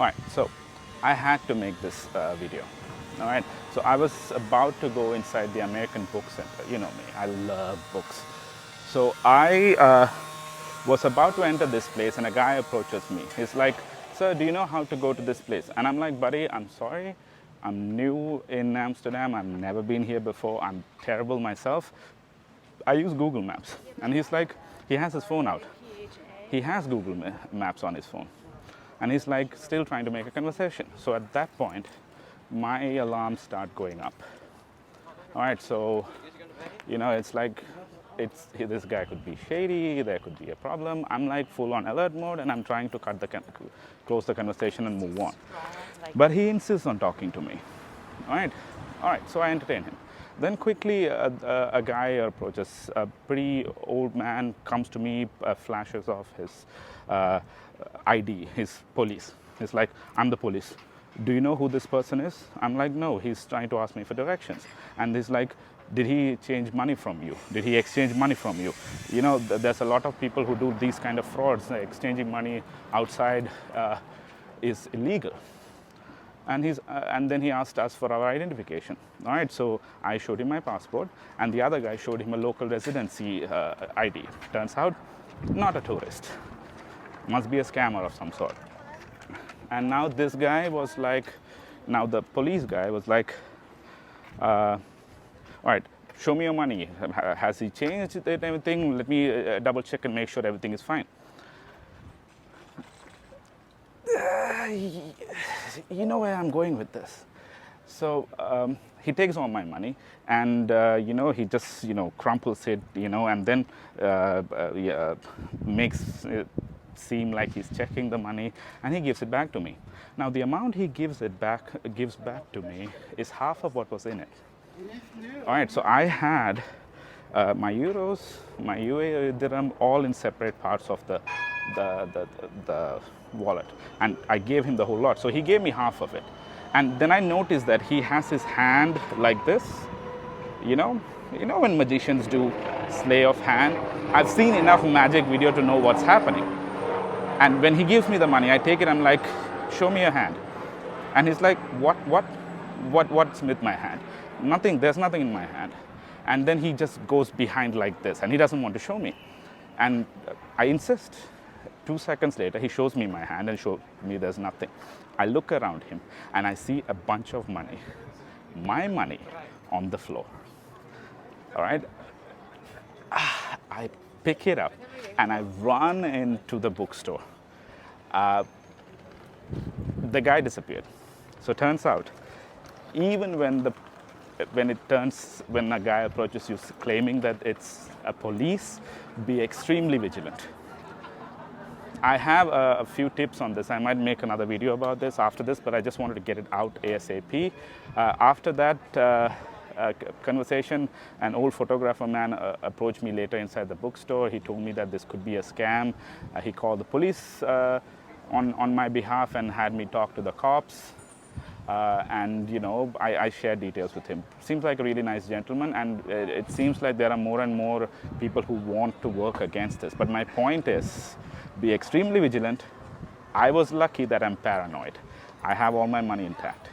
All right, so I had to make this video. All right, so I was about to go inside the American Book Center. You know me, I love books. So I was about to enter this place, and a guy approaches me. He's like, "Sir, do you know how to go to this place?" And I'm like, "Buddy, I'm sorry. I'm new in Amsterdam. I've never been here before. I'm terrible myself. I use Google Maps." And he's like, he has his phone out. He has Google Maps on his phone. And he's like still trying to make a conversation. So at that point, my alarms start going up. All right, so, you know, it's like, this guy could be shady, there could be a problem. I'm like full on alert mode, and I'm trying to close the conversation and move on. But he insists on talking to me. All right, so I entertain him. Then quickly a guy approaches, a pretty old man comes to me, flashes off his ID, his police. He's like, "I'm the police. Do you know who this person is?" I'm like, "No." He's trying to ask me for directions. And he's like, "Did he change money from you? Did he exchange money from you?" You know, there's a lot of people who do these kind of frauds. Exchanging money outside is illegal. And then he asked us for our identification. All right, so I showed him my passport, and the other guy showed him a local residency ID. Turns out, not a tourist. Must be a scammer of some sort. And now this guy was like, now the police guy was like, "All right, show me your money. Has he changed it and everything? Let me double check and make sure everything is fine." You know where I'm going with this. So he takes all my money, and you know, he just, you know, crumples it, you know, and then makes it seem like he's checking the money, and he gives it back to me. Now the amount he gives back to me is half of what was in it. All right, so I had my euros, my UAE dirham, all in separate parts of the wallet, and I gave him the whole lot. So he gave me half of it, and then I noticed that he has his hand like this. You know when magicians do sleight of hand. I've seen enough magic video to know what's happening. And when he gives me the money, I take it. I'm like, "Show me your hand." And he's like, What's with my hand? Nothing. There's nothing in my hand. And then he just goes behind like this, and he doesn't want to show me. And I insist. 2 seconds later, he shows me my hand and shows me there's nothing. I look around him, and I see a bunch of money, my money, on the floor. All right? I pick it up, and I run into the bookstore. The guy disappeared. So turns out, even when a guy approaches you claiming that it's a police, be extremely vigilant. I have a few tips on this. I might make another video about this after this, but I just wanted to get it out ASAP. After that conversation, an old photographer man approached me later inside the bookstore. He told me that this could be a scam. He called the police on my behalf and had me talk to the cops. And you know, I shared details with him. Seems like a really nice gentleman, and it seems like there are more and more people who want to work against this. But my point is, be extremely vigilant. I was lucky that I'm paranoid. I have all my money intact.